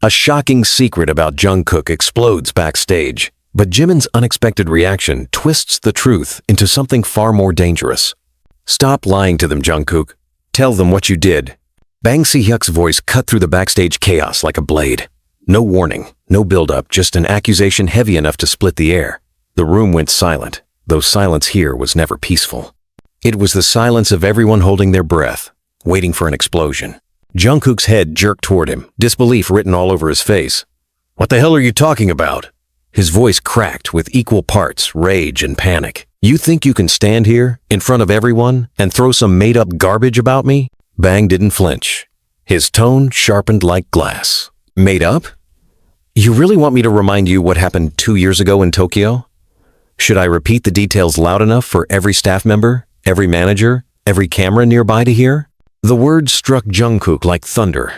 A shocking secret about Jungkook explodes backstage, but Jimin's unexpected reaction twists the truth into something far more dangerous. Stop lying to them, Jungkook. Tell them what you did. Bang Si-hyuk's voice cut through the backstage chaos like a blade. No warning, no build-up, just an accusation heavy enough to split the air. The room went silent, though silence here was never peaceful. It was the silence of everyone holding their breath, waiting for an explosion. Jungkook's head jerked toward him, disbelief written all over his face. "What the hell are you talking about?" His voice cracked with equal parts rage and panic. "You think you can stand here, in front of everyone, and throw some made-up garbage about me?" Bang didn't flinch. His tone sharpened like glass. "Made up? You really want me to remind you what happened 2 years ago in Tokyo? Should I repeat the details loud enough for every staff member, every manager, every camera nearby to hear?" The words struck Jungkook like thunder.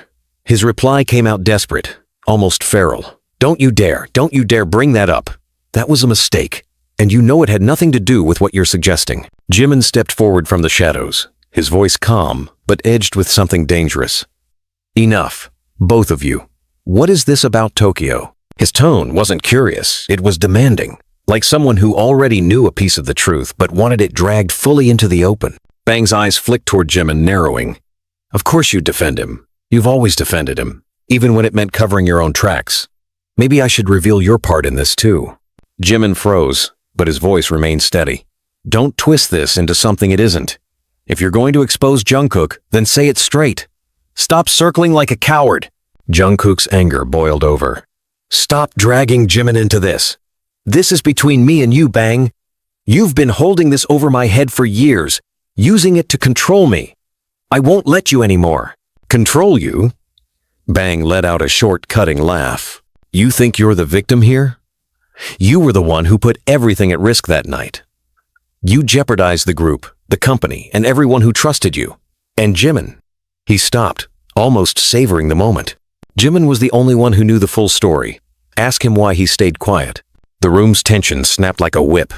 His reply came out desperate, almost feral. Don't you dare bring that up. That was a mistake, and you know it had nothing to do with what you're suggesting." Jimin stepped forward from the shadows, his voice calm, but edged with something dangerous. "Enough, both of you. What is this about Tokyo?" His tone wasn't curious, it was demanding, like someone who already knew a piece of the truth but wanted it dragged fully into the open. Bang's eyes flicked toward Jimin, narrowing. "Of course you'd defend him. You've always defended him, even when it meant covering your own tracks. Maybe I should reveal your part in this too." Jimin froze, but his voice remained steady. "Don't twist this into something it isn't. If you're going to expose Jungkook, then say it straight. Stop circling like a coward." Jungkook's anger boiled over. "Stop dragging Jimin into this. This is between me and you, Bang. You've been holding this over my head for years, using it to control me. I won't let you anymore." "Control you?" Bang let out a short, cutting laugh. "You think you're the victim here? You were the one who put everything at risk that night. You jeopardized the group, the company, and everyone who trusted you. And Jimin." He stopped, almost savoring the moment. Jimin was the only one who knew the full story. Ask him why he stayed quiet. The room's tension snapped like a whip.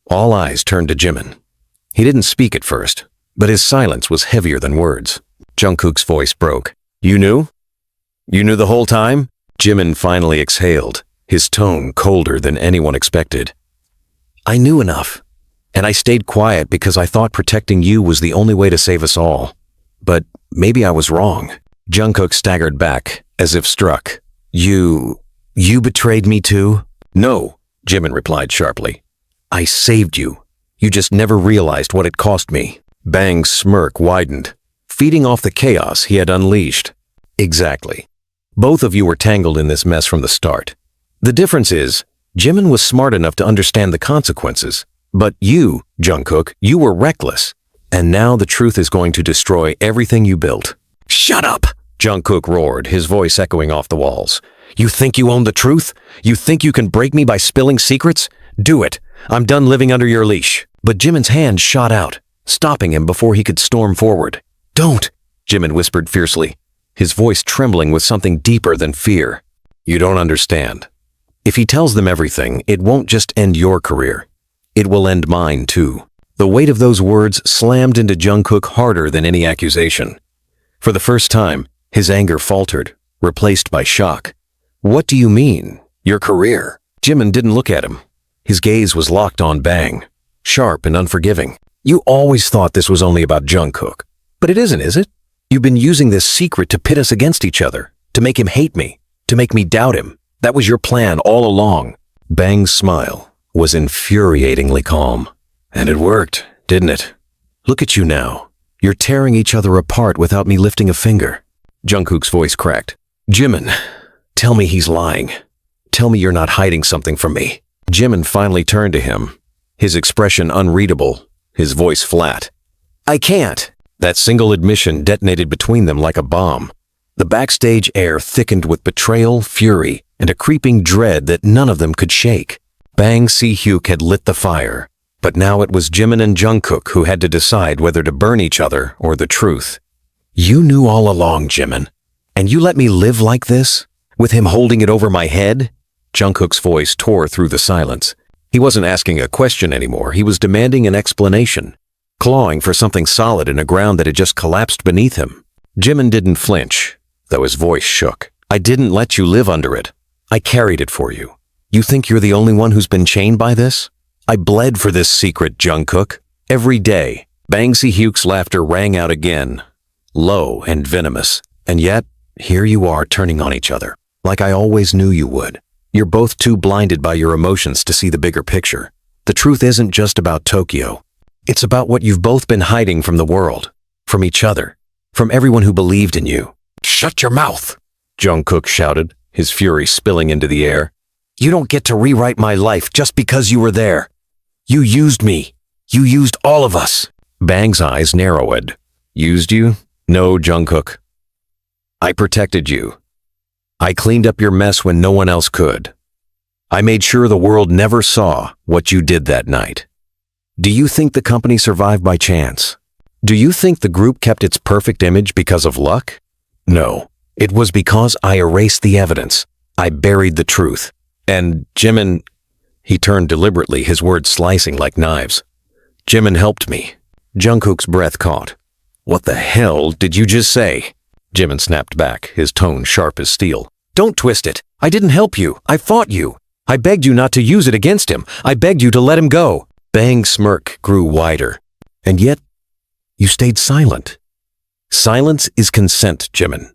All eyes turned to Jimin. He didn't speak at first, but his silence was heavier than words. Jungkook's voice broke. "You knew? You knew the whole time?" Jimin finally exhaled, his tone colder than anyone expected. "I knew enough, and I stayed quiet because I thought protecting you was the only way to save us all. But maybe I was wrong." Jungkook staggered back, as if struck. You betrayed me too?" "No," Jimin replied sharply. "I saved you. You just never realized what it cost me." Bang's smirk widened, feeding off the chaos he had unleashed. "Exactly. Both of you were tangled in this mess from the start. The difference is, Jimin was smart enough to understand the consequences. But you, Jungkook, you were reckless. And now the truth is going to destroy everything you built." "Shut up!" Jungkook roared, his voice echoing off the walls. "You think you own the truth? You think you can break me by spilling secrets? Do it. I'm done living under your leash." But Jimin's hand shot out, stopping him before he could storm forward. "Don't!" Jimin whispered fiercely, his voice trembling with something deeper than fear. "You don't understand. If he tells them everything, it won't just end your career. It will end mine too." The weight of those words slammed into Jungkook harder than any accusation. For the first time, his anger faltered, replaced by shock. "What do you mean? Your career?" Jimin didn't look at him. His gaze was locked on Bang, sharp and unforgiving. "You always thought this was only about Jungkook. But it isn't, is it? You've been using this secret to pit us against each other, to make him hate me, to make me doubt him. That was your plan all along." Bang's smile was infuriatingly calm. "And it worked, didn't it? Look at you now. You're tearing each other apart without me lifting a finger." Jungkook's voice cracked. "Jimin, tell me he's lying. Tell me you're not hiding something from me." Jimin finally turned to him, his expression unreadable, his voice flat. "I can't." That single admission detonated between them like a bomb. The backstage air thickened with betrayal, fury, and a creeping dread that none of them could shake. Bang Si-hyuk had lit the fire, but now it was Jimin and Jungkook who had to decide whether to burn each other or the truth. "You knew all along, Jimin, and you let me live like this, with him holding it over my head?" Jungkook's voice tore through the silence. He wasn't asking a question anymore, he was demanding an explanation, clawing for something solid in a ground that had just collapsed beneath him. Jimin didn't flinch, though his voice shook. I didn't let you live under it. I carried it for you. You think you're the only one who's been chained by this? I bled for this secret, Jungkook. Every day. Bangsy Hyuk's laughter rang out again, low and venomous. And yet, here you are turning on each other, like I always knew you would. You're both too blinded by your emotions to see the bigger picture. The truth isn't just about Tokyo. It's about what you've both been hiding from the world, from each other, from everyone who believed in you. Shut your mouth, Jungkook shouted, his fury spilling into the air. You don't get to rewrite my life just because you were there. You used me. You used all of us. Bang's eyes narrowed. Used you? No, Jungkook. I protected you. I cleaned up your mess when no one else could. I made sure the world never saw what you did that night. Do you think the company survived by chance? Do you think the group kept its perfect image because of luck? No, it was because I erased the evidence. I buried the truth. And Jimin, he turned deliberately, his words slicing like knives. Jimin helped me. Jungkook's breath caught. What the hell did you just say? Jimin snapped back, his tone sharp as steel. Don't twist it. I didn't help you. I fought you. I begged you not to use it against him. I begged you to let him go. Bang's smirk grew wider. And yet, you stayed silent. Silence is consent, Jimin.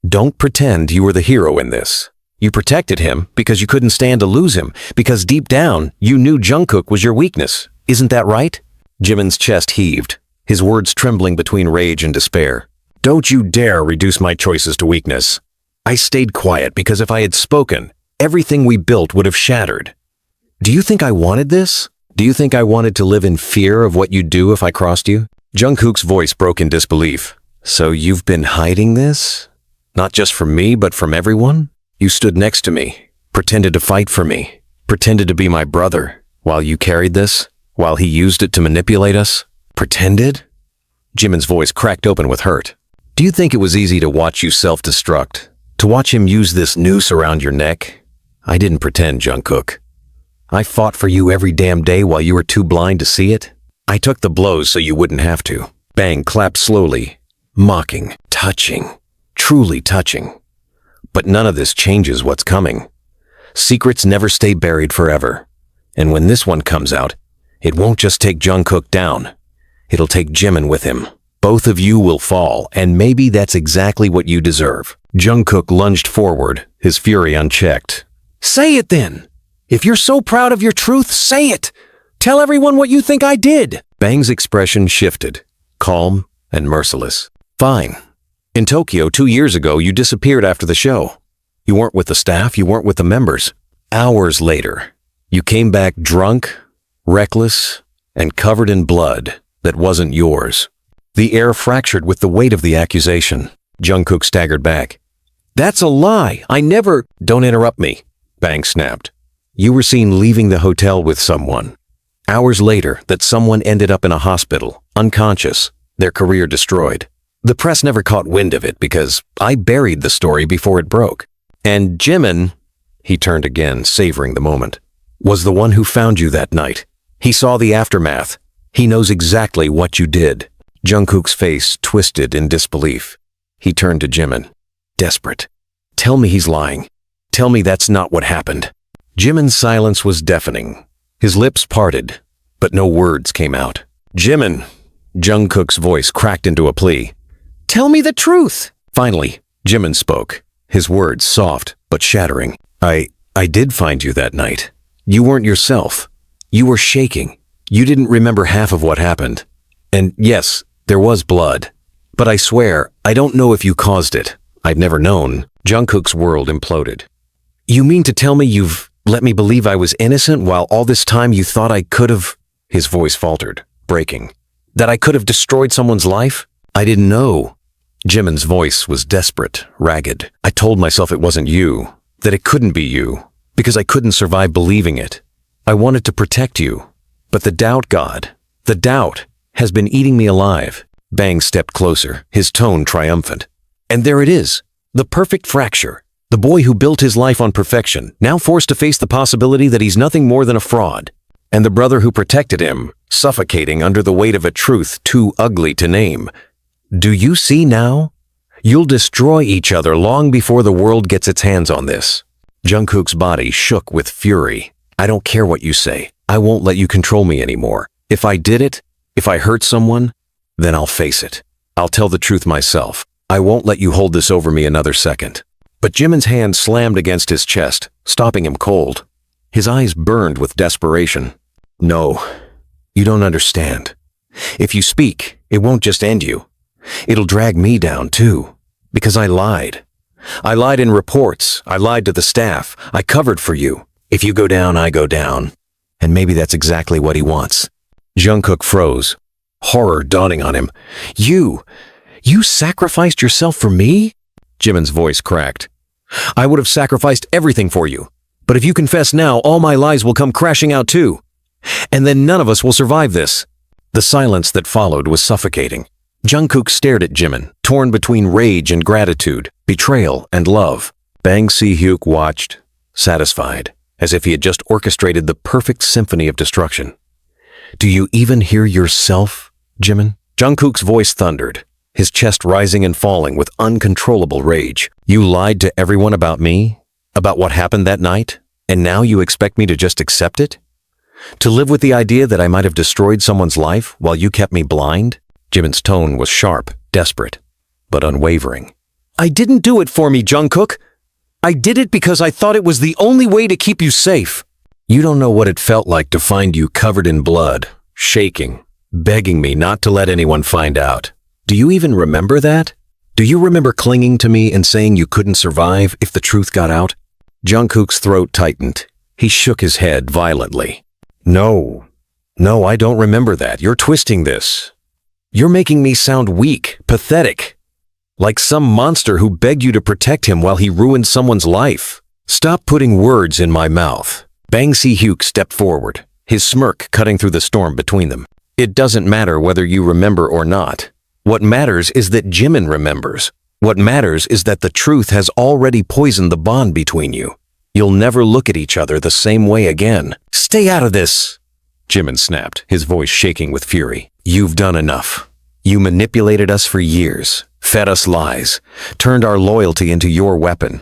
Don't pretend you were the hero in this. You protected him because you couldn't stand to lose him, because deep down, you knew Jungkook was your weakness. Isn't that right? Jimin's chest heaved, his words trembling between rage and despair. Don't you dare reduce my choices to weakness. I stayed quiet because if I had spoken, everything we built would have shattered. Do you think I wanted this? Do you think I wanted to live in fear of what you'd do if I crossed you? Jungkook's voice broke in disbelief. So you've been hiding this? Not just from me, but from everyone? You stood next to me, pretended to fight for me, pretended to be my brother, while you carried this, while he used it to manipulate us? Pretended? Jimin's voice cracked open with hurt. Do you think it was easy to watch you self-destruct? To watch him use this noose around your neck? I didn't pretend, Jungkook. I fought for you every damn day while you were too blind to see it. I took the blows so you wouldn't have to. Bang clapped slowly, mocking, touching, truly touching. But none of this changes what's coming. Secrets never stay buried forever. And when this one comes out, it won't just take Jungkook down. It'll take Jimin with him. Both of you will fall, and maybe that's exactly what you deserve. Jungkook lunged forward, his fury unchecked. Say it then! If you're so proud of your truth, say it! Tell everyone what you think I did! Bang's expression shifted, calm and merciless. Fine. In Tokyo 2 years ago, you disappeared after the show. You weren't with the staff, you weren't with the members. Hours later, you came back drunk, reckless, and covered in blood that wasn't yours. The air fractured with the weight of the accusation. Jungkook staggered back. That's a lie! I never— Don't interrupt me, Bang snapped. You were seen leaving the hotel with someone. Hours later, that someone ended up in a hospital, unconscious, their career destroyed. The press never caught wind of it because I buried the story before it broke. And Jimin, he turned again, savoring the moment, was the one who found you that night. He saw the aftermath. He knows exactly what you did. Jungkook's face twisted in disbelief. He turned to Jimin, desperate. Tell me he's lying. Tell me that's not what happened. Jimin's silence was deafening. His lips parted, but no words came out. Jimin, Jungkook's voice cracked into a plea. Tell me the truth! Finally, Jimin spoke, his words soft but shattering. I did find you that night. You weren't yourself. You were shaking. You didn't remember half of what happened. And yes, there was blood. But I swear, I don't know if you caused it. I've never known. Jungkook's world imploded. You mean to tell me you've let me believe I was innocent while all this time you thought I could have— His voice faltered, breaking. That I could have destroyed someone's life? I didn't know. Jimin's voice was desperate, ragged. I told myself it wasn't you, that it couldn't be you, because I couldn't survive believing it. I wanted to protect you. But the doubt, God, the doubt has been eating me alive. Bang stepped closer, his tone triumphant. And there it is, the perfect fracture. The boy who built his life on perfection, now forced to face the possibility that he's nothing more than a fraud. And the brother who protected him, suffocating under the weight of a truth too ugly to name. Do you see now? You'll destroy each other long before the world gets its hands on this. Jungkook's body shook with fury. I don't care what you say. I won't let you control me anymore. If I did it, if I hurt someone, then I'll face it. I'll tell the truth myself. I won't let you hold this over me another second. But Jimin's hand slammed against his chest, stopping him cold. His eyes burned with desperation. No, you don't understand. If you speak, it won't just end you. It'll drag me down too, because I lied. I lied in reports. I lied to the staff. I covered for you. If you go down, I go down. And maybe that's exactly what he wants. Jungkook froze, horror dawning on him. You sacrificed yourself for me? Jimin's voice cracked. I would have sacrificed everything for you. But if you confess now, all my lies will come crashing out too. And then none of us will survive this. The silence that followed was suffocating. Jungkook stared at Jimin, torn between rage and gratitude, betrayal and love. Hyuk watched, satisfied, as if he had just orchestrated the perfect symphony of destruction. Do you even hear yourself, Jimin? Jungkook's voice thundered, his chest rising and falling with uncontrollable rage. You lied to everyone about me, about what happened that night, and now you expect me to just accept it? To live with the idea that I might have destroyed someone's life while you kept me blind? Jimin's tone was sharp, desperate, but unwavering. I didn't do it for me, Jungkook. I did it because I thought it was the only way to keep you safe. You don't know what it felt like to find you covered in blood, shaking, begging me not to let anyone find out. Do you even remember that? Do you remember clinging to me and saying you couldn't survive if the truth got out? Jungkook's throat tightened. He shook his head violently. No, I don't remember that. You're twisting this. You're making me sound weak, pathetic, like some monster who begged you to protect him while he ruined someone's life. Stop putting words in my mouth. Hyuk stepped forward, his smirk cutting through the storm between them. It doesn't matter whether you remember or not. What matters is that Jimin remembers. What matters is that the truth has already poisoned the bond between you. You'll never look at each other the same way again. Stay out of this, Jimin snapped, his voice shaking with fury. You've done enough. You manipulated us for years, fed us lies, turned our loyalty into your weapon.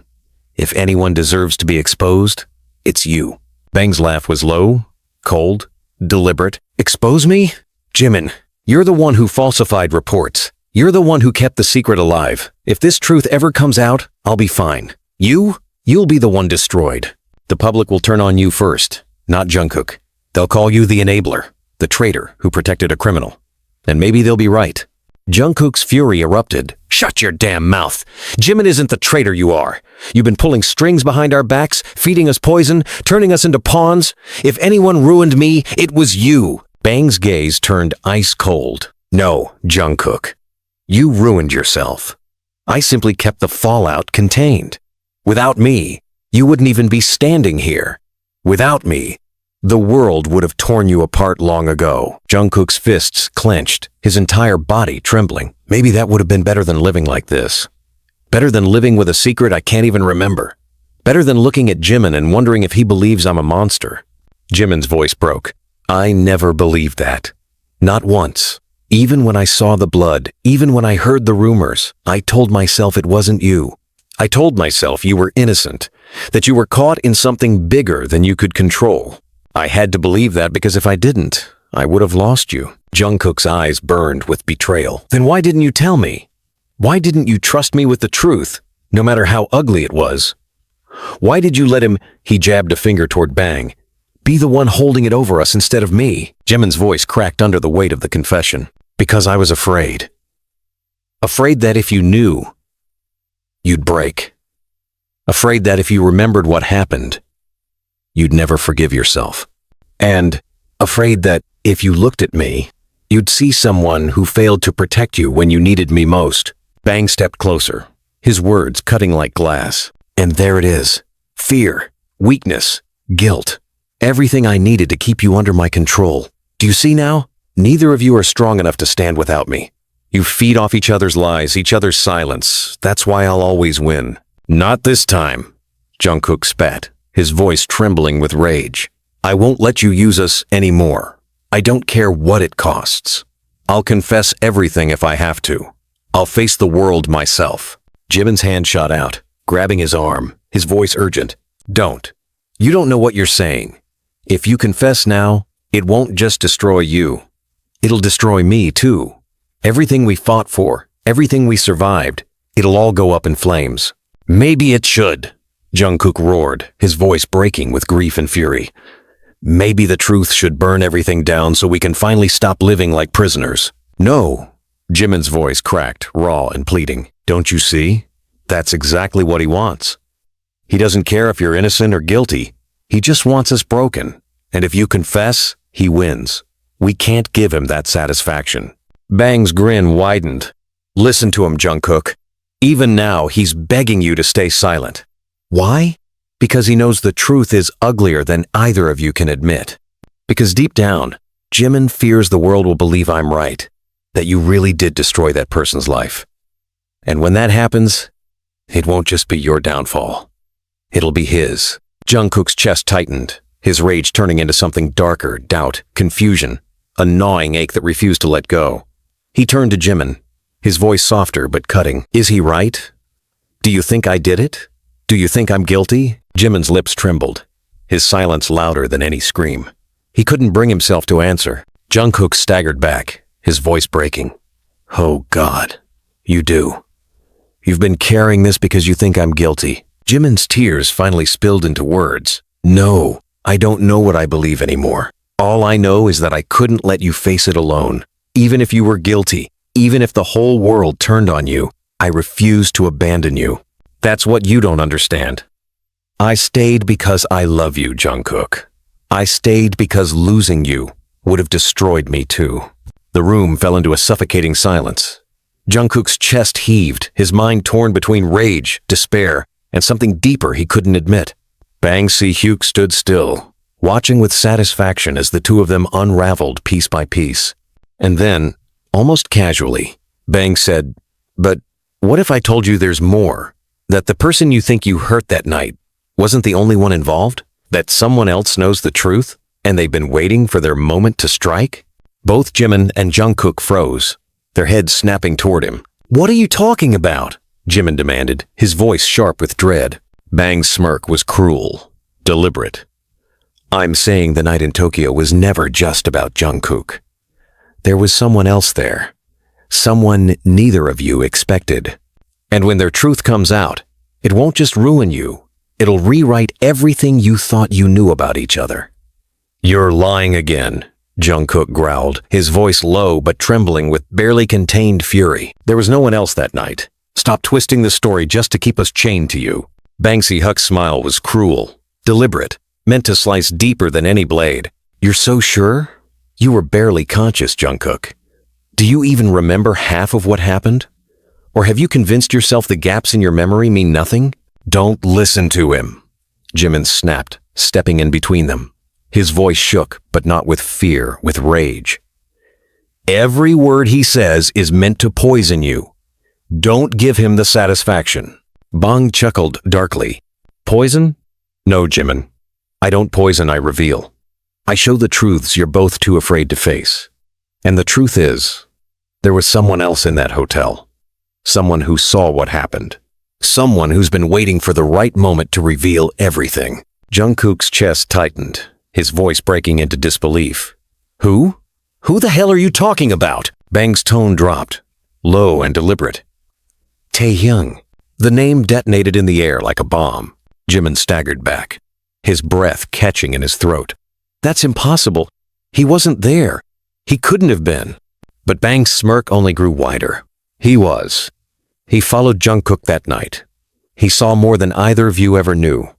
If anyone deserves to be exposed, it's you. Bang's laugh was low, cold, deliberate. Expose me? Jimin, you're the one who falsified reports. You're the one who kept the secret alive. If this truth ever comes out, I'll be fine. You'll be the one destroyed. The public will turn on you first, not Jungkook. They'll call you the enabler, the traitor who protected a criminal. And maybe they'll be right. Jungkook's fury erupted. Shut your damn mouth. Jimin isn't the traitor you are. You've been pulling strings behind our backs, feeding us poison, turning us into pawns. If anyone ruined me, it was you. Bang's gaze turned ice cold. No, Jungkook. You ruined yourself. I simply kept the fallout contained. Without me, you wouldn't even be standing here. Without me, the world would have torn you apart long ago. Jungkook's fists clenched, his entire body trembling. Maybe that would have been better than living like this. Better than living with a secret I can't even remember. Better than looking at Jimin and wondering if he believes I'm a monster. Jimin's voice broke. I never believed that. Not once. Even when I saw the blood, even when I heard the rumors, I told myself it wasn't you. I told myself you were innocent, that you were caught in something bigger than you could control. I had to believe that because if I didn't, I would have lost you. Jungkook's eyes burned with betrayal. Then why didn't you tell me? Why didn't you trust me with the truth, no matter how ugly it was? Why did you let him, he jabbed a finger toward Bang, be the one holding it over us instead of me? Jimin's voice cracked under the weight of the confession. Because I was afraid. Afraid that if you knew, you'd break. Afraid that if you remembered what happened, you'd never forgive yourself. And afraid that if you looked at me, you'd see someone who failed to protect you when you needed me most. Bang stepped closer, his words cutting like glass. And there it is. Fear, weakness, guilt. Everything I needed to keep you under my control. Do you see now? Neither of you are strong enough to stand without me. You feed off each other's lies, each other's silence. That's why I'll always win. Not this time, Jungkook spat, his voice trembling with rage. I won't let you use us anymore. I don't care what it costs. I'll confess everything if I have to. I'll face the world myself. Jimin's hand shot out, grabbing his arm, his voice urgent. Don't. You don't know what you're saying. If you confess now, it won't just destroy you. It'll destroy me too. Everything we fought for, everything we survived, it'll all go up in flames. Maybe it should, Jungkook roared, his voice breaking with grief and fury. Maybe the truth should burn everything down so we can finally stop living like prisoners. No, Jimin's voice cracked, raw and pleading. Don't you see? That's exactly what he wants. He doesn't care if you're innocent or guilty. He just wants us broken. And if you confess, he wins. We can't give him that satisfaction. Bang's grin widened. Listen to him, Jungkook. Even now, he's begging you to stay silent. Why? Because he knows the truth is uglier than either of you can admit. Because deep down, Jimin fears the world will believe I'm right, that you really did destroy that person's life. And when that happens, it won't just be your downfall. It'll be his. Jungkook's chest tightened, his rage turning into something darker, doubt, confusion, a gnawing ache that refused to let go. He turned to Jimin, his voice softer but cutting. Is he right? Do you think I did it? Do you think I'm guilty? Jimin's lips trembled, his silence louder than any scream. He couldn't bring himself to answer. Jungkook staggered back, his voice breaking. Oh God, you do. You've been carrying this because you think I'm guilty. Jimin's tears finally spilled into words. No, I don't know what I believe anymore. All I know is that I couldn't let you face it alone. Even if you were guilty, even if the whole world turned on you, I refused to abandon you. That's what you don't understand. I stayed because I love you, Jungkook. I stayed because losing you would have destroyed me too. The room fell into a suffocating silence. Jungkook's chest heaved, his mind torn between rage, despair, and something deeper he couldn't admit. Bang Hyuk stood still, watching with satisfaction as the two of them unraveled piece by piece. And then, almost casually, Bang said, "But what if I told you there's more? That the person you think you hurt that night wasn't the only one involved? That someone else knows the truth, and they've been waiting for their moment to strike?" Both Jimin and Jungkook froze, their heads snapping toward him. "What are you talking about?" Jimin demanded, his voice sharp with dread. Bang's smirk was cruel, deliberate. "I'm saying the night in Tokyo was never just about Jungkook. There was someone else there, someone neither of you expected. And when their truth comes out, it won't just ruin you, it'll rewrite everything you thought you knew about each other." "You're lying again," Jungkook growled, his voice low but trembling with barely contained fury. "There was no one else that night. Stop twisting the story just to keep us chained to you." Bang Si-hyuk's smile was cruel, deliberate, meant to slice deeper than any blade. "You're so sure? You were barely conscious, Jungkook. Do you even remember half of what happened? Or have you convinced yourself the gaps in your memory mean nothing?" "Don't listen to him," Jimin snapped, stepping in between them. His voice shook, but not with fear, with rage. "Every word he says is meant to poison you. Don't give him the satisfaction." Bang chuckled darkly. "Poison? No, Jimin. I don't poison, I reveal. I show the truths you're both too afraid to face. And the truth is, there was someone else in that hotel. Someone who saw what happened. Someone who's been waiting for the right moment to reveal everything." Jungkook's chest tightened, his voice breaking into disbelief. "Who? Who the hell are you talking about?" Bang's tone dropped, low and deliberate. "Taehyung." The name detonated in the air like a bomb. Jimin staggered back, his breath catching in his throat. "That's impossible. He wasn't there. He couldn't have been." But Bang's smirk only grew wider. "He was. He followed Jungkook that night. He saw more than either of you ever knew.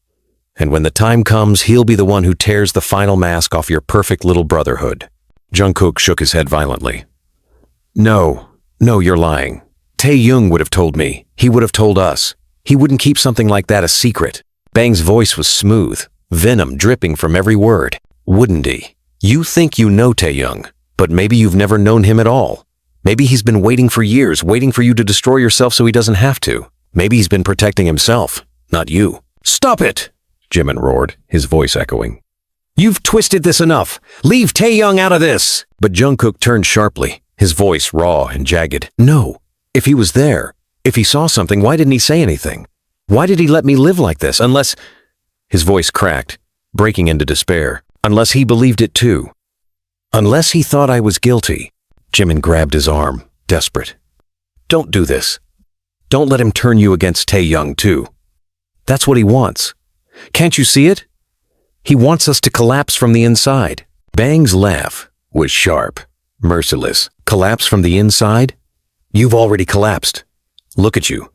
And when the time comes, he'll be the one who tears the final mask off your perfect little brotherhood." Jungkook shook his head violently. No, you're lying. Taehyung would have told me. He would have told us. He wouldn't keep something like that a secret." Bang's voice was smooth, venom dripping from every word. "Wouldn't he? You think you know Taehyung, but maybe you've never known him at all. Maybe he's been waiting for years, waiting for you to destroy yourself so he doesn't have to. Maybe he's been protecting himself, not you." "Stop it!" Jimin roared, his voice echoing. "You've twisted this enough. Leave Taehyung out of this." But Jungkook turned sharply, his voice raw and jagged. "No, If he was there, if he saw something, why didn't he say anything? Why did he let me live like this? Unless... His voice cracked, breaking into despair. Unless he believed it too. Unless he thought I was guilty. Jimin grabbed his arm, desperate. Don't do this. Don't let him turn you against Taehyung too. That's what he wants. Can't you see it? He wants us to collapse from the inside. Bang's laugh was sharp, merciless. Collapse from the inside? You've already collapsed. Look at you.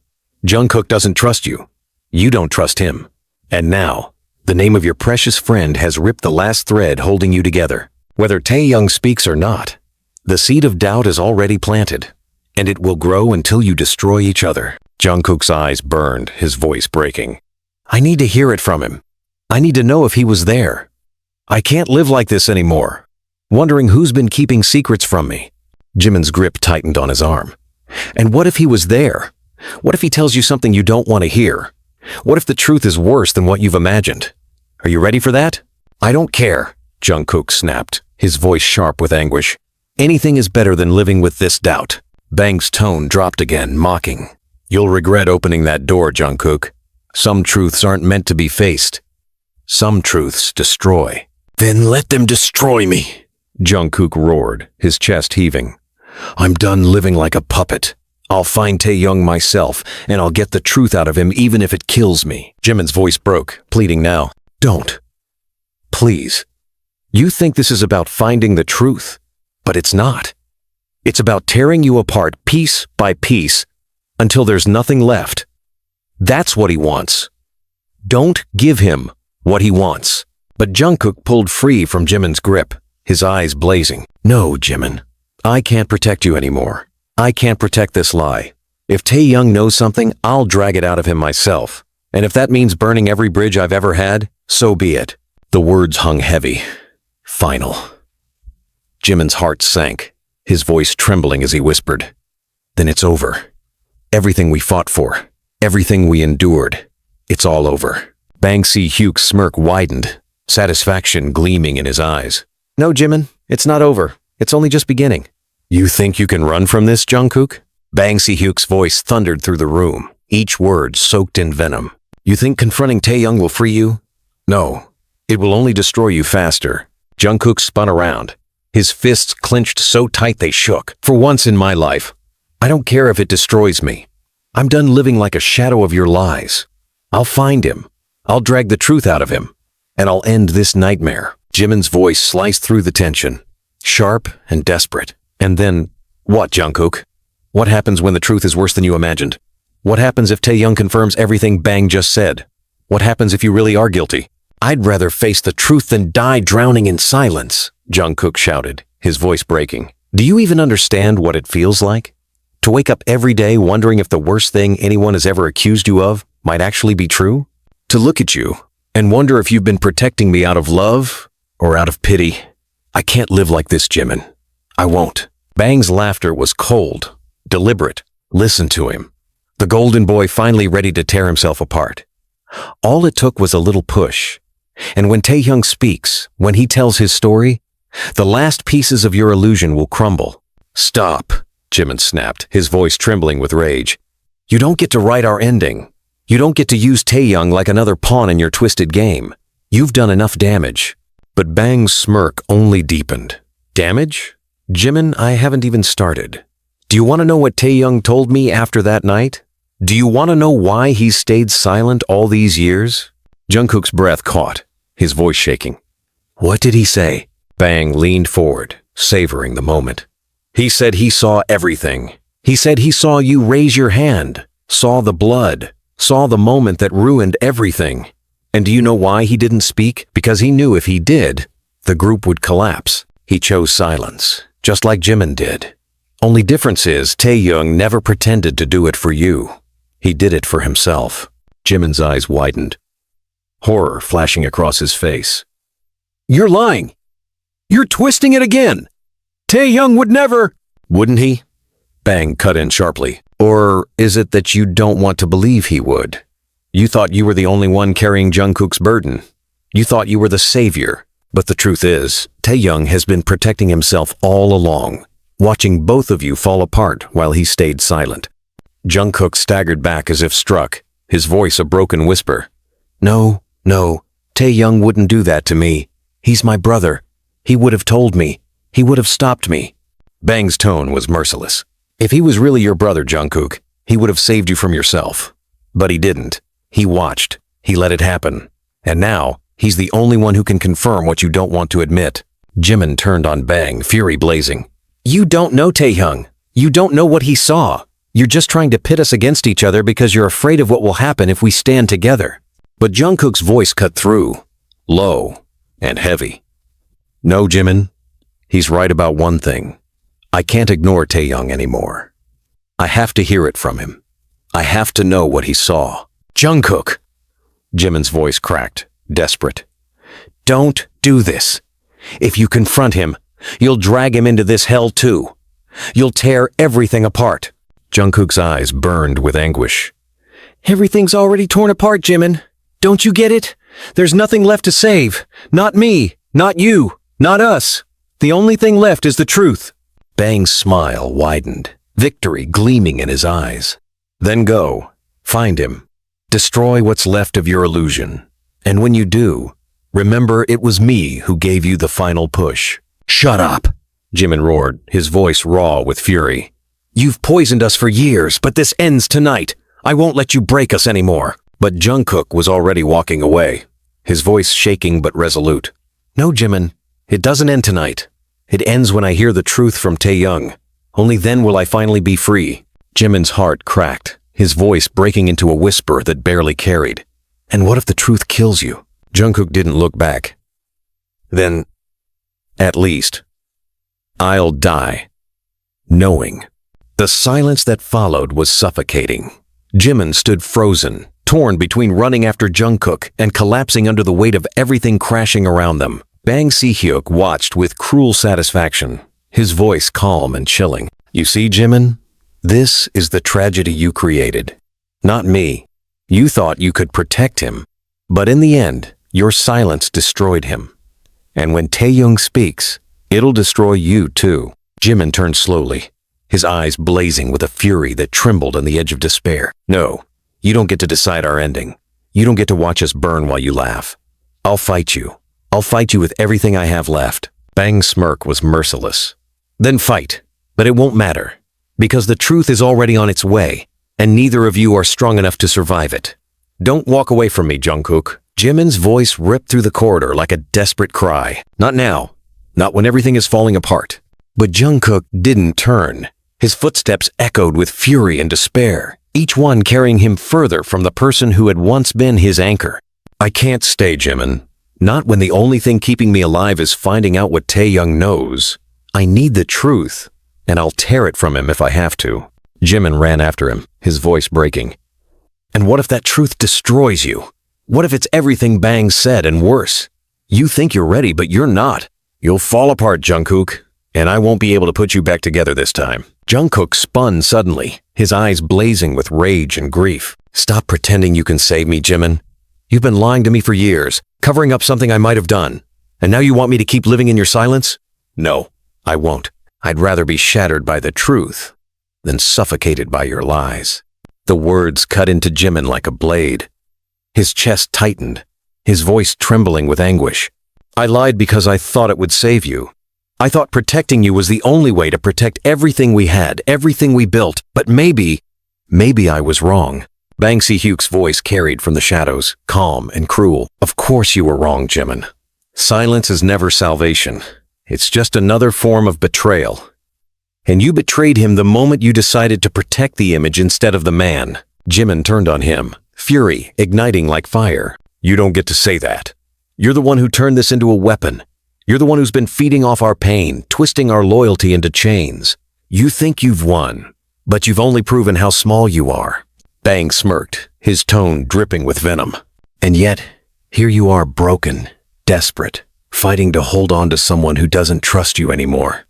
Jungkook doesn't trust you. You don't trust him. And now, the name of your precious friend has ripped the last thread holding you together. Whether Taehyung speaks or not, the seed of doubt is already planted, and it will grow until you destroy each other. Jungkook's eyes burned, his voice breaking. I need to hear it from him. I need to know if he was there. I can't live like this anymore, wondering who's been keeping secrets from me. Jimin's grip tightened on his arm. And what if he was there? What if he tells you something you don't want to hear? What if the truth is worse than what you've imagined? Are you ready for that? I don't care, Jungkook snapped, his voice sharp with anguish. Anything is better than living with this doubt. Bang's tone dropped again, mocking. You'll regret opening that door, Jungkook. Some truths aren't meant to be faced. Some truths destroy. Then let them destroy me, Jungkook roared, his chest heaving. I'm done living like a puppet. I'll find Taehyung myself, and I'll get the truth out of him even if it kills me. Jimin's voice broke, pleading now. Don't. Please. You think this is about finding the truth, but it's not. It's about tearing you apart piece by piece until there's nothing left. That's what he wants. Don't give him what he wants. But Jungkook pulled free from Jimin's grip, his eyes blazing. No, Jimin. I can't protect you anymore. I can't protect this lie. If Taehyung knows something, I'll drag it out of him myself. And if that means burning every bridge I've ever had, so be it. The words hung heavy. Final. Jimin's heart sank, his voice trembling as he whispered. Then it's over. Everything we fought for, everything we endured, it's all over. Hyuk's smirk widened, satisfaction gleaming in his eyes. No, Jimin, it's not over. It's only just beginning. You think you can run from this, Jungkook? Hyuk's voice thundered through the room, each word soaked in venom. You think confronting Taehyung will free you? No, it will only destroy you faster. Jungkook spun around, his fists clenched so tight they shook. For once in my life, I don't care if it destroys me. I'm done living like a shadow of your lies. I'll find him. I'll drag the truth out of him. And I'll end this nightmare. Jimin's voice sliced through the tension, sharp and desperate. And then, what, Jungkook? What happens when the truth is worse than you imagined? What happens if Taehyung confirms everything Bang just said? What happens if you really are guilty? I'd rather face the truth than die drowning in silence, Jungkook shouted, his voice breaking. Do you even understand what it feels like? To wake up every day wondering if the worst thing anyone has ever accused you of might actually be true? To look at you and wonder if you've been protecting me out of love or out of pity? I can't live like this, Jimin. I won't. Bang's laughter was cold, deliberate. Listen to him. The golden boy finally ready to tear himself apart. All it took was a little push. And when Taehyung speaks, when he tells his story, the last pieces of your illusion will crumble. Stop, Jimin snapped, his voice trembling with rage. You don't get to write our ending. You don't get to use Taehyung like another pawn in your twisted game. You've done enough damage. But Bang's smirk only deepened. Damage? Jimin, I haven't even started. Do you want to know what Taehyung told me after that night? Do you want to know why he stayed silent all these years? Jungkook's breath caught, his voice shaking. What did he say? Bang leaned forward, savoring the moment. He said he saw everything. He said he saw you raise your hand, saw the blood, saw the moment that ruined everything. And do you know why he didn't speak? Because he knew if he did, the group would collapse. He chose silence, just like Jimin did. Only difference is Taehyung never pretended to do it for you. He did it for himself. Jimin's eyes widened, horror flashing across his face. You're lying. You're twisting it again. Taehyung would never... Wouldn't he? Bang cut in sharply. Or is it that you don't want to believe he would? You thought you were the only one carrying Jungkook's burden. You thought you were the savior. But the truth is, Taehyung has been protecting himself all along. watching both of you fall apart while he stayed silent. Jungkook staggered back as if struck, his voice a broken whisper. No, Taehyung wouldn't do that to me. He's my brother. He would have told me. He would have stopped me. Bang's tone was merciless. If he was really your brother, Jungkook, he would have saved you from yourself. But he didn't. He watched. He let it happen. And now, he's the only one who can confirm what you don't want to admit. Jimin turned on Bang, fury blazing. You don't know Taehyung. You don't know what he saw. You're just trying to pit us against each other because you're afraid of what will happen if we stand together. But Jungkook's voice cut through, low and heavy. No, Jimin. He's right about one thing. I can't ignore Taehyung anymore. I have to hear it from him. I have to know what he saw. Jungkook! Jimin's voice cracked, desperate. Don't do this. If you confront him, you'll drag him into this hell too. You'll tear everything apart. Jungkook's eyes burned with anguish. Everything's already torn apart, Jimin. Don't you get it? There's nothing left to save. Not me, not you, not us. The only thing left is the truth. Bang's smile widened, victory gleaming in his eyes. Then go. Find him. Destroy what's left of your illusion. And when you do, remember it was me who gave you the final push. Shut up! Jimin roared, his voice raw with fury. You've poisoned us for years, but this ends tonight. I won't let you break us anymore. But Jungkook was already walking away, his voice shaking but resolute. No, Jimin, it doesn't end tonight. It ends when I hear the truth from Taehyung. Only then will I finally be free. Jimin's heart cracked, his voice breaking into a whisper that barely carried. And what if the truth kills you? Jungkook didn't look back. Then, at least, I'll die, knowing. The silence that followed was suffocating. Jimin stood frozen, torn between running after Jungkook and collapsing under the weight of everything crashing around them. Bang Hyuk watched with cruel satisfaction, his voice calm and chilling. You see, Jimin? This is the tragedy you created. Not me. You thought you could protect him. But in the end, your silence destroyed him. And when Taehyung speaks, it'll destroy you too. Jimin turned slowly, his eyes blazing with a fury that trembled on the edge of despair. No, you don't get to decide our ending. You don't get to watch us burn while you laugh. I'll fight you. I'll fight you with everything I have left. Bang's smirk was merciless. Then fight, but it won't matter, because the truth is already on its way, and neither of you are strong enough to survive it. Don't walk away from me, Jungkook. Jimin's voice ripped through the corridor like a desperate cry. Not now. Not when everything is falling apart. But Jungkook didn't turn. His footsteps echoed with fury and despair, each one carrying him further from the person who had once been his anchor. I can't stay, Jimin. Not when the only thing keeping me alive is finding out what Taehyung knows. I need the truth, and I'll tear it from him if I have to. Jimin ran after him, his voice breaking. And what if that truth destroys you? What if it's everything Bang said and worse? You think you're ready, but you're not. You'll fall apart, Jungkook, and I won't be able to put you back together this time. Jungkook spun suddenly, his eyes blazing with rage and grief. Stop pretending you can save me, Jimin. You've been lying to me for years, covering up something I might have done. And now you want me to keep living in your silence? No, I won't. I'd rather be shattered by the truth than suffocated by your lies. The words cut into Jimin like a blade. His chest tightened, his voice trembling with anguish. I lied because I thought it would save you. I thought protecting you was the only way to protect everything we had, everything we built. But maybe I was wrong. Bang Si-hyuk's voice carried from the shadows, calm and cruel. Of course you were wrong, Jimin. Silence is never salvation. It's just another form of betrayal. And you betrayed him the moment you decided to protect the image instead of the man. Jimin turned on him, fury igniting like fire. You don't get to say that. You're the one who turned this into a weapon. You're the one who's been feeding off our pain, twisting our loyalty into chains. You think you've won, but you've only proven how small you are. Bang smirked, his tone dripping with venom. And yet, here you are broken, desperate, fighting to hold on to someone who doesn't trust you anymore.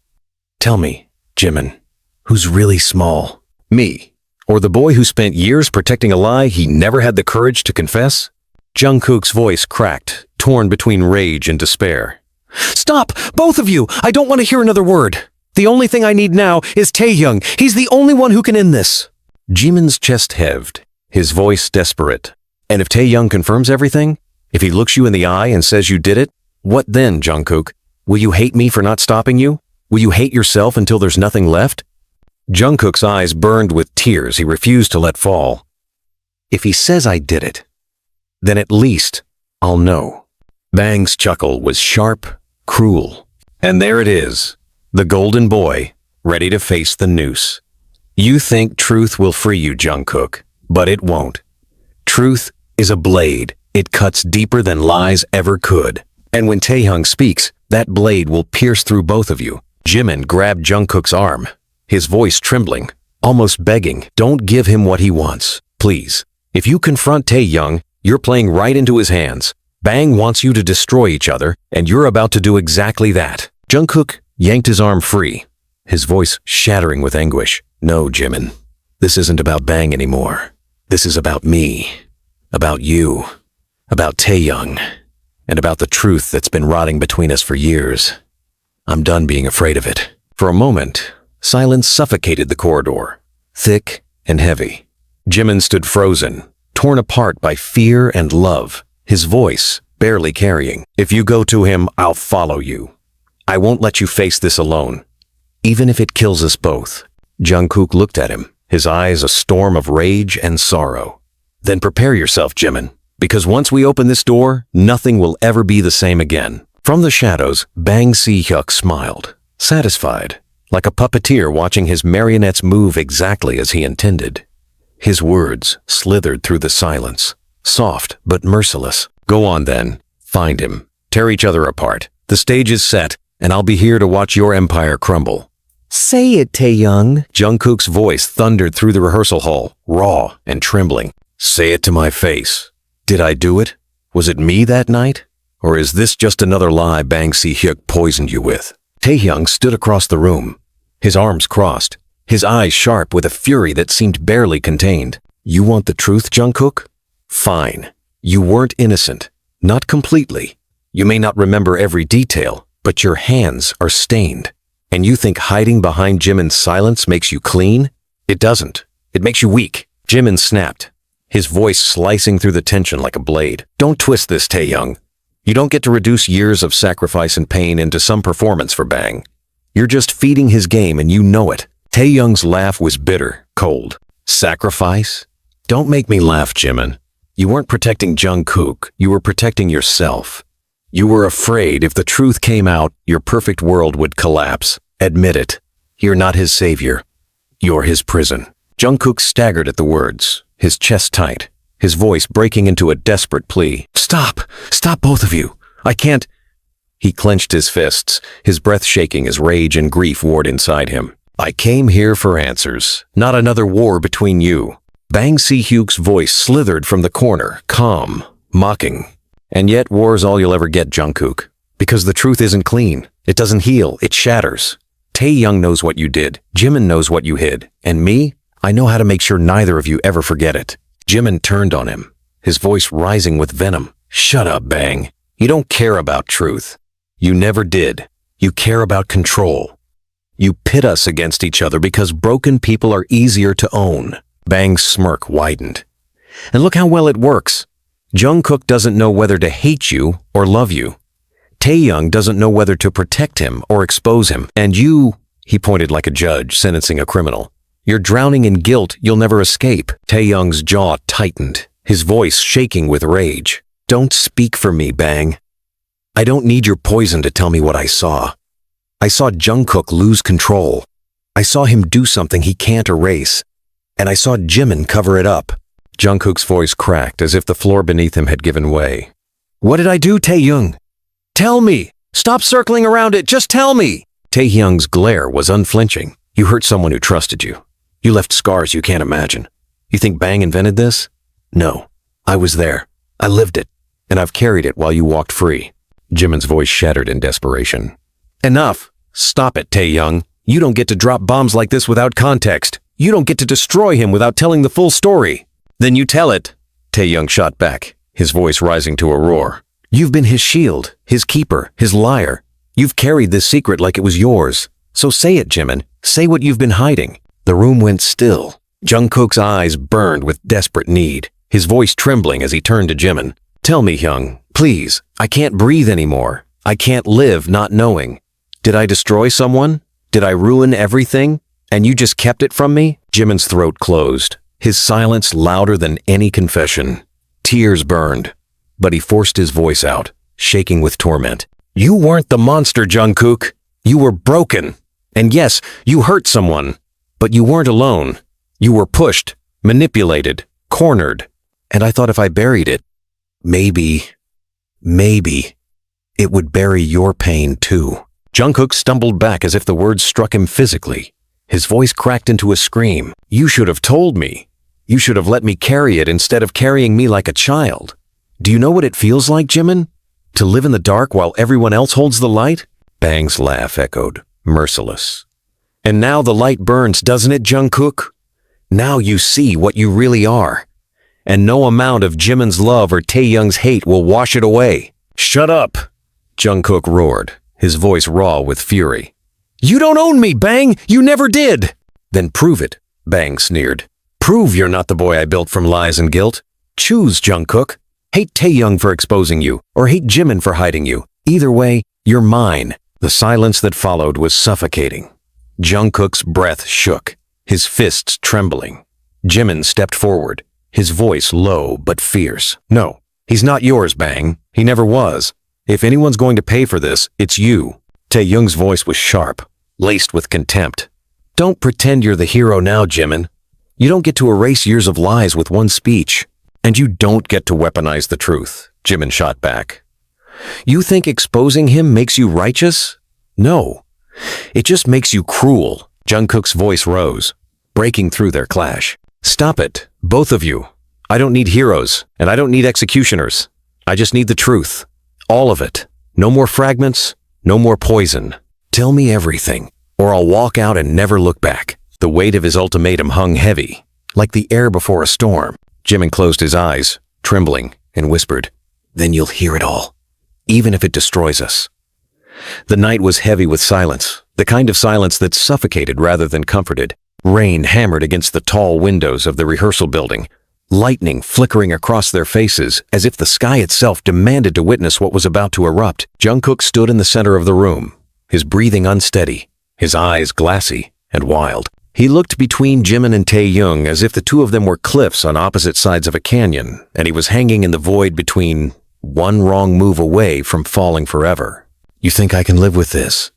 Tell me, Jimin, who's really small? Me, or the boy who spent years protecting a lie he never had the courage to confess? Jungkook's voice cracked, torn between rage and despair. Stop, both of you! I don't want to hear another word. The only thing I need now is Taehyung. He's the only one who can end this. Jimin's chest heaved, his voice desperate. And if Taehyung confirms everything, if he looks you in the eye and says you did it, what then, Jungkook? Will you hate me for not stopping you? Will you hate yourself until there's nothing left? Jungkook's eyes burned with tears he refused to let fall. If he says I did it, then at least I'll know. Bang's chuckle was sharp, cruel. And there it is, the golden boy, ready to face the noose. You think truth will free you, Jungkook, but it won't. Truth is a blade. It cuts deeper than lies ever could. And when Taehyung speaks, that blade will pierce through both of you. Jimin grabbed Jungkook's arm, his voice trembling, almost begging, don't give him what he wants, please. If you confront Taehyung, you're playing right into his hands. Bang wants you to destroy each other, and you're about to do exactly that. Jungkook yanked his arm free, his voice shattering with anguish. No, Jimin, this isn't about Bang anymore. This is about me, about you, about Taehyung, and about the truth that's been rotting between us for years. I'm done being afraid of it. For a moment, silence suffocated the corridor, thick and heavy. Jimin stood frozen, torn apart by fear and love, his voice barely carrying. If you go to him, I'll follow you. I won't let you face this alone, even if it kills us both. Jungkook looked at him, his eyes a storm of rage and sorrow. Then prepare yourself, Jimin, because once we open this door, nothing will ever be the same again. From the shadows, Bang Si-hyuk smiled, satisfied, like a puppeteer watching his marionettes move exactly as he intended. His words slithered through the silence, soft but merciless. Go on then, find him, tear each other apart. The stage is set, and I'll be here to watch your empire crumble. Say it, Taehyung. Jungkook's voice thundered through the rehearsal hall, raw and trembling. Say it to my face. Did I do it? Was it me that night? Or is this just another lie Bang Si-hyuk poisoned you with? Taehyung stood across the room, his arms crossed, his eyes sharp with a fury that seemed barely contained. You want the truth, Jungkook? Fine. You weren't innocent. Not completely. You may not remember every detail, but your hands are stained. And you think hiding behind Jimin's silence makes you clean? It doesn't. It makes you weak. Jimin snapped, his voice slicing through the tension like a blade. Don't twist this, Taehyung. You don't get to reduce years of sacrifice and pain into some performance for Bang. You're just feeding his game and you know it. Taehyung's laugh was bitter, cold. Sacrifice? Don't make me laugh, Jimin. You weren't protecting Jungkook, you were protecting yourself. You were afraid if the truth came out, your perfect world would collapse. Admit it. You're not his savior. You're his prison. Jungkook staggered at the words, his chest tight, his voice breaking into a desperate plea. Stop! Stop, both of you! I can't... He clenched his fists, his breath shaking as rage and grief warred inside him. I came here for answers, not another war between you. Bang Si-hyuk's voice slithered from the corner, calm, mocking. And yet war's all you'll ever get, Jungkook. Because the truth isn't clean. It doesn't heal, it shatters. Taehyung knows what you did, Jimin knows what you hid, and me, I know how to make sure neither of you ever forget it. Jimin turned on him, his voice rising with venom. Shut up, Bang. You don't care about truth. You never did. You care about control. You pit us against each other because broken people are easier to own. Bang's smirk widened. And look how well it works. Jungkook doesn't know whether to hate you or love you. Taehyung doesn't know whether to protect him or expose him. And you, he pointed like a judge sentencing a criminal. You're drowning in guilt you'll never escape. Taehyung's jaw tightened, his voice shaking with rage. Don't speak for me, Bang. I don't need your poison to tell me what I saw. I saw Jungkook lose control. I saw him do something he can't erase. And I saw Jimin cover it up. Jungkook's voice cracked as if the floor beneath him had given way. What did I do, Taehyung? Tell me! Stop circling around it, just tell me! Taehyung's glare was unflinching. You hurt someone who trusted you. You left scars you can't imagine. You think Bang invented this? No. I was there. I lived it. And I've carried it while you walked free. Jimin's voice shattered in desperation. Enough! Stop it, Taehyung. You don't get to drop bombs like this without context. You don't get to destroy him without telling the full story. Then you tell it. Taehyung shot back, his voice rising to a roar. You've been his shield, his keeper, his liar. You've carried this secret like it was yours. So say it, Jimin. Say what you've been hiding. The room went still. Jungkook's eyes burned with desperate need, his voice trembling as he turned to Jimin. Tell me, Hyung, please. I can't breathe anymore. I can't live not knowing. Did I destroy someone? Did I ruin everything? And you just kept it from me? Jimin's throat closed, his silence louder than any confession. Tears burned, but he forced his voice out, shaking with torment. You weren't the monster, Jungkook. You were broken. And yes, you hurt someone. But you weren't alone. You were pushed, manipulated, cornered. And I thought if I buried it, maybe, it would bury your pain too. Jungkook stumbled back as if the words struck him physically. His voice cracked into a scream. You should have told me. You should have let me carry it instead of carrying me like a child. Do you know what it feels like, Jimin? To live in the dark while everyone else holds the light? Bang's laugh echoed, merciless. And now the light burns, doesn't it, Jungkook? Now you see what you really are. And no amount of Jimin's love or Taehyung's hate will wash it away. Shut up, Jungkook roared, his voice raw with fury. You don't own me, Bang! You never did! Then prove it, Bang sneered. Prove you're not the boy I built from lies and guilt. Choose, Jungkook. Hate Taehyung for exposing you, or hate Jimin for hiding you. Either way, you're mine. The silence that followed was suffocating. Jungkook's breath shook, his fists trembling. Jimin stepped forward, his voice low but fierce. No, he's not yours, Bang. He never was. If anyone's going to pay for this, it's you. Taehyung's voice was sharp, laced with contempt. Don't pretend you're the hero now, Jimin. You don't get to erase years of lies with one speech. And you don't get to weaponize the truth, Jimin shot back. You think exposing him makes you righteous? No. It just makes you cruel. Jungkook's voice rose, breaking through their clash. Stop it, both of you. I don't need heroes, and I don't need executioners. I just need the truth. All of it. No more fragments, no more poison. Tell me everything, or I'll walk out and never look back. The weight of his ultimatum hung heavy, like the air before a storm. Jimin closed his eyes, trembling, and whispered, Then you'll hear it all, even if it destroys us. The night was heavy with silence, the kind of silence that suffocated rather than comforted. Rain hammered against the tall windows of the rehearsal building, lightning flickering across their faces as if the sky itself demanded to witness what was about to erupt. Jungkook stood in the center of the room, his breathing unsteady, his eyes glassy and wild. He looked between Jimin and Taehyung as if the two of them were cliffs on opposite sides of a canyon, and he was hanging in the void between, one wrong move away from falling forever. You think I can live with this?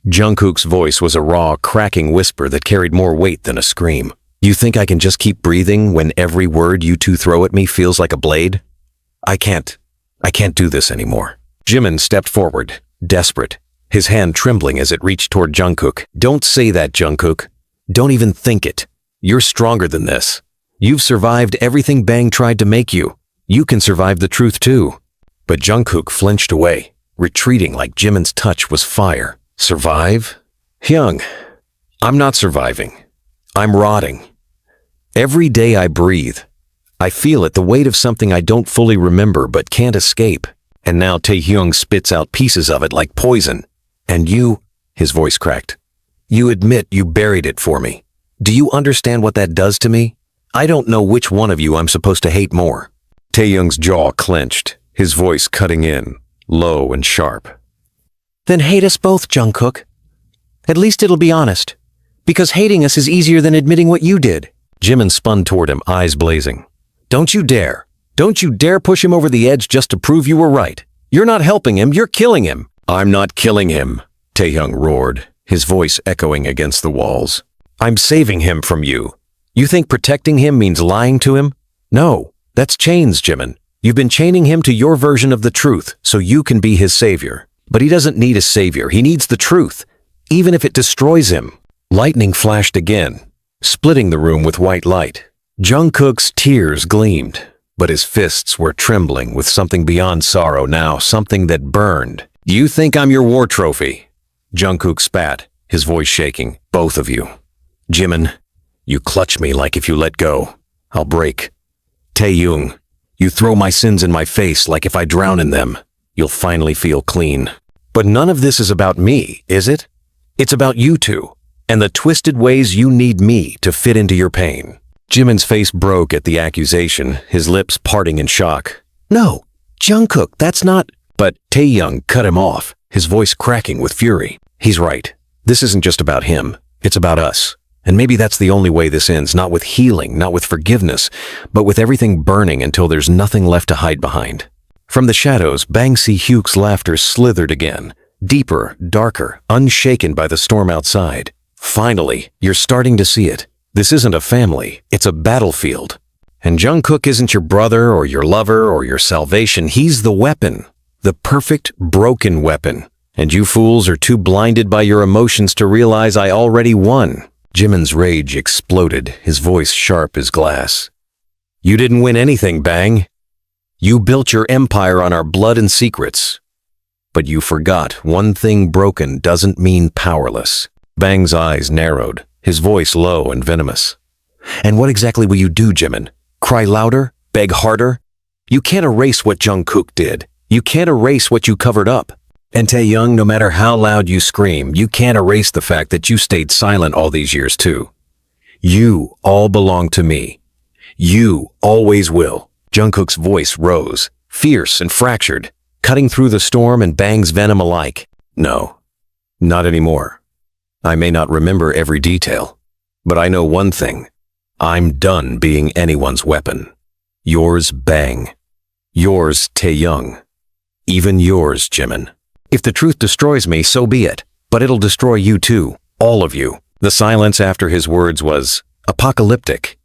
Jungkook's voice was a raw, cracking whisper that carried more weight than a scream. You think I can just keep breathing when every word you two throw at me feels like a blade? I can't do this anymore. Jimin stepped forward, desperate, his hand trembling as it reached toward Jungkook. Don't say that, Jungkook. Don't even think it. You're stronger than this. You've survived everything Bang tried to make you. You can survive the truth too. But Jungkook flinched away, retreating like Jimin's touch was fire. Survive? Hyung, I'm not surviving. I'm rotting. Every day I breathe, I feel it, the weight of something I don't fully remember but can't escape. And now Taehyung spits out pieces of it like poison. And you, his voice cracked, you admit you buried it for me. Do you understand what that does to me? I don't know which one of you I'm supposed to hate more. Taehyung's jaw clenched, his voice cutting in, low and sharp. Then hate us both, Jungkook. At least it'll be honest. Because hating us is easier than admitting what you did. Jimin spun toward him, eyes blazing. Don't you dare. Don't you dare push him over the edge just to prove you were right. You're not helping him, you're killing him. I'm not killing him, Taehyung roared, his voice echoing against the walls. I'm saving him from you. You think protecting him means lying to him? No, that's chains, Jimin. You've been chaining him to your version of the truth so you can be his savior. But he doesn't need a savior, he needs the truth, even if it destroys him. Lightning flashed again, splitting the room with white light. Jungkook's tears gleamed, but his fists were trembling with something beyond sorrow now, something that burned. You think I'm your war trophy? Jungkook spat, his voice shaking. Both of you. Jimin, you clutch me like if you let go, I'll break. Taehyung, you throw my sins in my face like if I drown in them, you'll finally feel clean. But none of this is about me, is it? It's about you two, and the twisted ways you need me to fit into your pain. Jimin's face broke at the accusation, his lips parting in shock. No, Jungkook, that's not... But Taehyung cut him off, his voice cracking with fury. He's right. This isn't just about him. It's about us. And maybe that's the only way this ends, not with healing, not with forgiveness, but with everything burning until there's nothing left to hide behind. From the shadows, Hyuk's laughter slithered again, deeper, darker, unshaken by the storm outside. Finally, you're starting to see it. This isn't a family, it's a battlefield. And Jungkook isn't your brother or your lover or your salvation, he's the weapon. The perfect, broken weapon. And you fools are too blinded by your emotions to realize I already won. Jimin's rage exploded, his voice sharp as glass. You didn't win anything, Bang. You built your empire on our blood and secrets. But you forgot one thing broken doesn't mean powerless. Bang's eyes narrowed, his voice low and venomous. And what exactly will you do, Jimin? Cry louder? Beg harder? You can't erase what Jungkook did. You can't erase what you covered up. And Taehyung, no matter how loud you scream, you can't erase the fact that you stayed silent all these years too. You all belong to me. You always will. Jungkook's voice rose, fierce and fractured, cutting through the storm and Bang's venom alike. No, not anymore. I may not remember every detail, but I know one thing. I'm done being anyone's weapon. Yours, Bang. Yours, Taehyung. Even yours, Jimin. If the truth destroys me, so be it. But it'll destroy you too, all of you. The silence after his words was apocalyptic.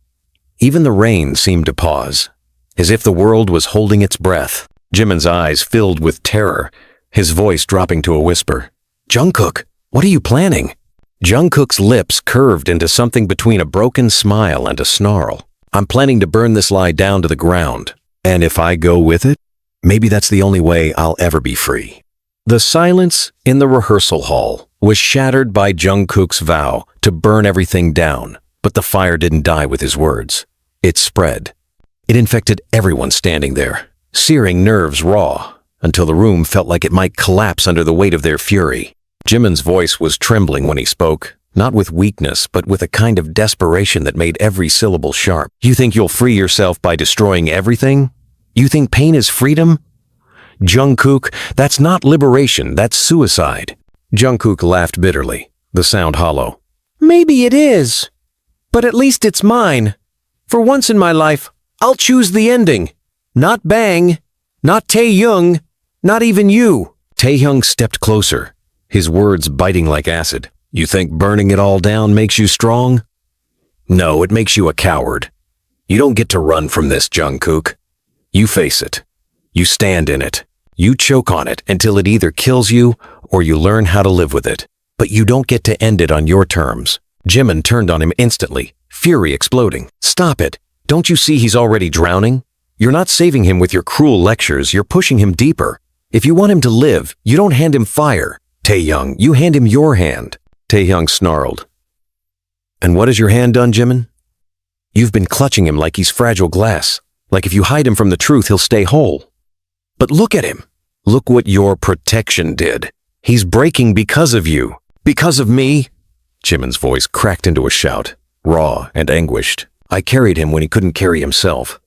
Even the rain seemed to pause, as if the world was holding its breath. Jimin's eyes filled with terror, his voice dropping to a whisper. Jungkook, what are you planning? Jungkook's lips curved into something between a broken smile and a snarl. I'm planning to burn this lie down to the ground. And if I go with it, maybe that's the only way I'll ever be free. The silence in the rehearsal hall was shattered by Jungkook's vow to burn everything down, but the fire didn't die with his words. It spread. It infected everyone standing there, searing nerves raw, until the room felt like it might collapse under the weight of their fury. Jimin's voice was trembling when he spoke, not with weakness, but with a kind of desperation that made every syllable sharp. You think you'll free yourself by destroying everything? You think pain is freedom? Jungkook, that's not liberation, that's suicide. Jungkook laughed bitterly, the sound hollow. Maybe it is, but at least it's mine. For once in my life, I'll choose the ending. Not Bang, not Taehyung, not even you. Taehyung stepped closer, his words biting like acid. You think burning it all down makes you strong? No, it makes you a coward. You don't get to run from this, Jungkook. You face it. You stand in it. You choke on it until it either kills you or you learn how to live with it. But you don't get to end it on your terms. Jimin turned on him instantly, fury exploding. Stop it. Don't you see he's already drowning? You're not saving him with your cruel lectures, you're pushing him deeper. If you want him to live, you don't hand him fire. Taehyung, you hand him your hand. Taehyung snarled. And what has your hand done, Jimin? You've been clutching him like he's fragile glass. Like if you hide him from the truth, he'll stay whole. But look at him. Look what your protection did. He's breaking because of you. Because of me? Jimin's voice cracked into a shout, raw and anguished. I carried him when he couldn't carry himself.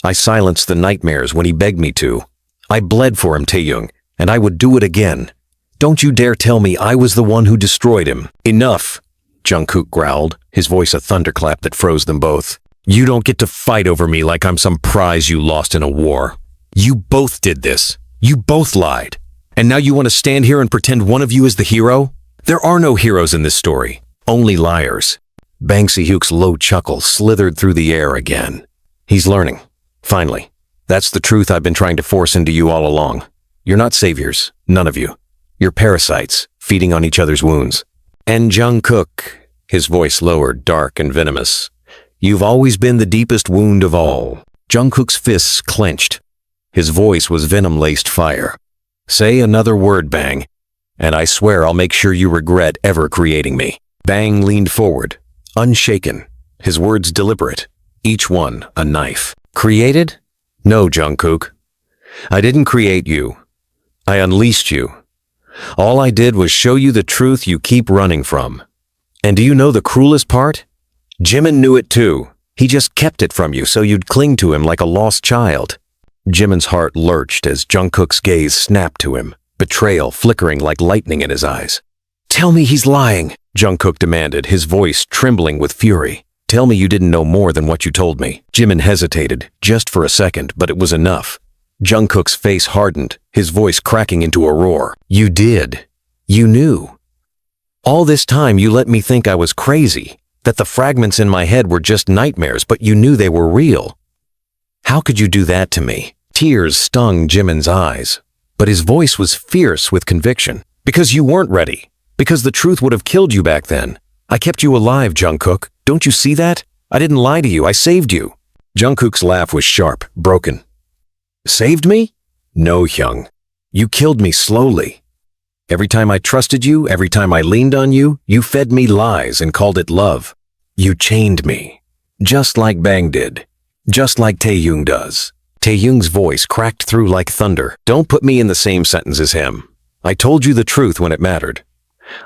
I silenced the nightmares when he begged me to. I bled for him, Taehyung, and I would do it again. Don't you dare tell me I was the one who destroyed him. Enough, Jungkook growled, his voice a thunderclap that froze them both. You don't get to fight over me like I'm some prize you lost in a war. You both did this. You both lied. And now you want to stand here and pretend one of you is the hero? There are no heroes in this story. Only liars. Hyuk's low chuckle slithered through the air again. He's learning. Finally. That's the truth I've been trying to force into you all along. You're not saviors. None of you. You're parasites, feeding on each other's wounds. And Jungkook, his voice lowered, dark and venomous. You've always been the deepest wound of all. Jungkook's fists clenched. His voice was venom-laced fire. Say another word, Bang, and I swear I'll make sure you regret ever creating me. Bang leaned forward, unshaken, his words deliberate, each one a knife. Created? No, Jungkook. I didn't create you. I unleashed you. All I did was show you the truth you keep running from. And do you know the cruelest part? Jimin knew it too. He just kept it from you so you'd cling to him like a lost child. Jimin's heart lurched as Jungkook's gaze snapped to him, betrayal flickering like lightning in his eyes. "Tell me he's lying," Jungkook demanded, his voice trembling with fury. "Tell me you didn't know more than what you told me." Jimin hesitated, just for a second, but it was enough. Jungkook's face hardened, his voice cracking into a roar. "You did. You knew. All this time you let me think I was crazy, that the fragments in my head were just nightmares, but you knew they were real. How could you do that to me?" Tears stung Jimin's eyes, but his voice was fierce with conviction. "Because you weren't ready. Because the truth would have killed you back then. I kept you alive, Jungkook. Don't you see that? I didn't lie to you. I saved you." Jungkook's laugh was sharp, broken. "Saved me? No, Hyung. You killed me slowly. Every time I trusted you, every time I leaned on you, you fed me lies and called it love. You chained me. Just like Bang did. Just like Taehyung does." Taehyung's voice cracked through like thunder. "Don't put me in the same sentence as him. I told you the truth when it mattered.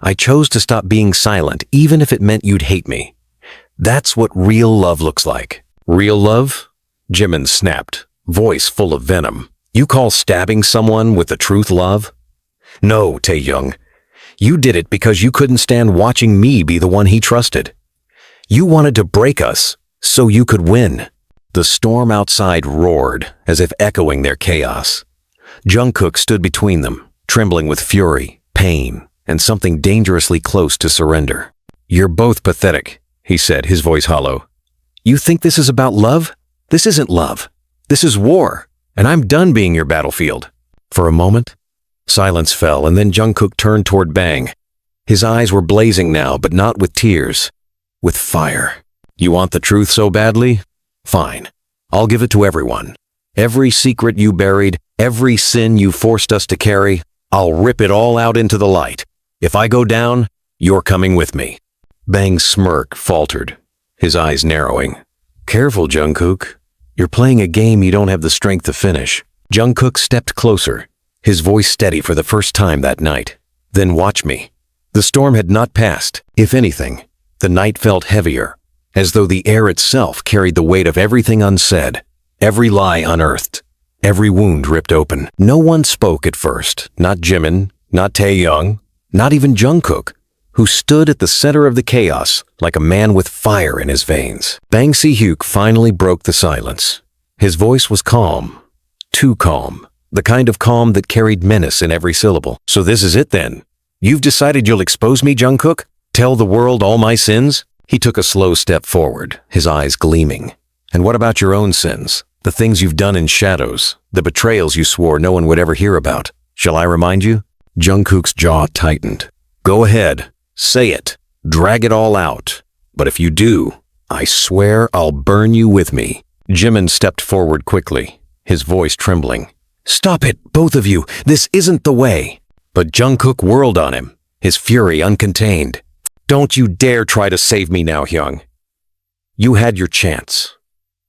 I chose to stop being silent, even if it meant you'd hate me. That's what real love looks like." "Real love?" Jimin snapped, voice full of venom. "You call stabbing someone with the truth love? No, Taehyung. You did it because you couldn't stand watching me be the one he trusted. You wanted to break us, so you could win." The storm outside roared, as if echoing their chaos. Jungkook stood between them, trembling with fury, pain, and something dangerously close to surrender. "You're both pathetic," he said, his voice hollow. "You think this is about love? This isn't love. This is war, and I'm done being your battlefield." For a moment, silence fell, and then Jungkook turned toward Bang. His eyes were blazing now, but not with tears, with fire. "You want the truth so badly? Fine. I'll give it to everyone. Every secret you buried, every sin you forced us to carry, I'll rip it all out into the light. If I go down, you're coming with me." Bang's smirk faltered, his eyes narrowing. "Careful, Jungkook. You're playing a game you don't have the strength to finish." Jungkook stepped closer, his voice steady for the first time that night. "Then watch me." The storm had not passed. If anything, the night felt heavier, as though the air itself carried the weight of everything unsaid, every lie unearthed, every wound ripped open. No one spoke at first, not Jimin, not Taehyung, not even Jungkook, who stood at the center of the chaos like a man with fire in his veins. Hyuk finally broke the silence. His voice was calm, too calm, the kind of calm that carried menace in every syllable. "So this is it then? You've decided you'll expose me, Jungkook? Tell the world all my sins?" He took a slow step forward, his eyes gleaming. "And what about your own sins? The things you've done in shadows, the betrayals you swore no one would ever hear about. Shall I remind you?" Jungkook's jaw tightened. "Go ahead, say it, drag it all out. But if you do, I swear I'll burn you with me." Jimin stepped forward quickly, his voice trembling. "Stop it, both of you. This isn't the way." But Jungkook whirled on him, his fury uncontained. "Don't you dare try to save me now, Hyung. You had your chance.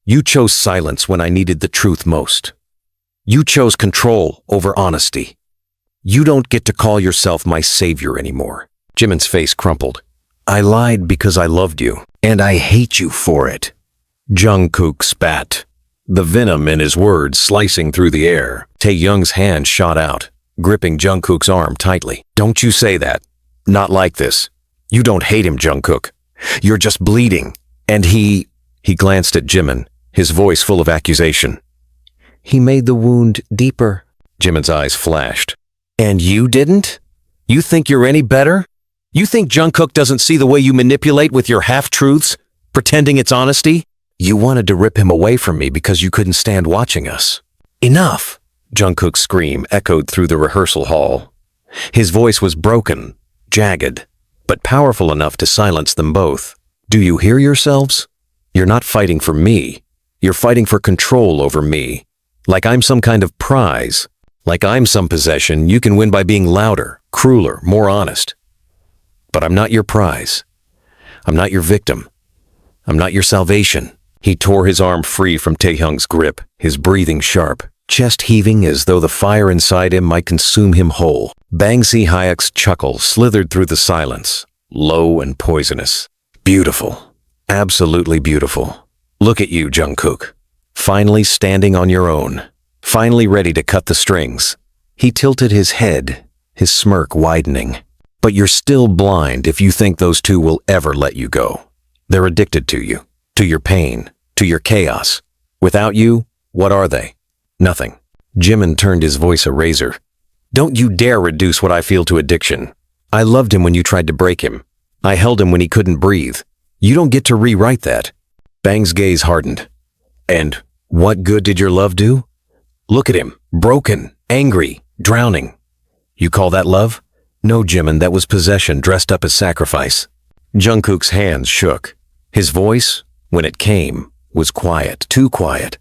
You chose silence when I needed the truth most. You chose control over honesty. You don't get to call yourself my savior anymore." Jimin's face crumpled. "I lied because I loved you, and I hate you for it." Jungkook spat, the venom in his words slicing through the air. Taehyung's hand shot out, gripping Jungkook's arm tightly. "Don't you say that. Not like this. You don't hate him, Jungkook. You're just bleeding. And he glanced at Jimin, his voice full of accusation. "He made the wound deeper." Jimin's eyes flashed. "And you didn't? You think you're any better? You think Jungkook doesn't see the way you manipulate with your half-truths, pretending it's honesty? You wanted to rip him away from me because you couldn't stand watching us." "Enough!" Jungkook's scream echoed through the rehearsal hall. His voice was broken, jagged, but powerful enough to silence them both. "Do you hear yourselves? You're not fighting for me. You're fighting for control over me. Like I'm some kind of prize. Like I'm some possession you can win by being louder, crueler, more honest. But I'm not your prize. I'm not your victim. I'm not your salvation." He tore his arm free from Taehyung's grip, his breathing sharp, chest heaving as though the fire inside him might consume him whole. Hyuk's chuckle slithered through the silence, low and poisonous. Beautiful. Absolutely beautiful. Look at you, Jungkook. Finally standing on your own. Finally ready to cut the strings. He tilted his head, his smirk widening. But you're still blind if you think those two will ever let you go. They're addicted to you, to your pain, to your chaos. Without you, what are they? Nothing. Jimin turned his voice a razor. Don't you dare reduce what I feel to addiction. I loved him when you tried to break him. I held him when he couldn't breathe. You don't get to rewrite that. Bang's gaze hardened. And what good did your love do? Look at him, broken, angry, drowning. You call that love? No, Jimin, that was possession dressed up as sacrifice. Jungkook's hands shook. His voice, when it came, was quiet, too quiet.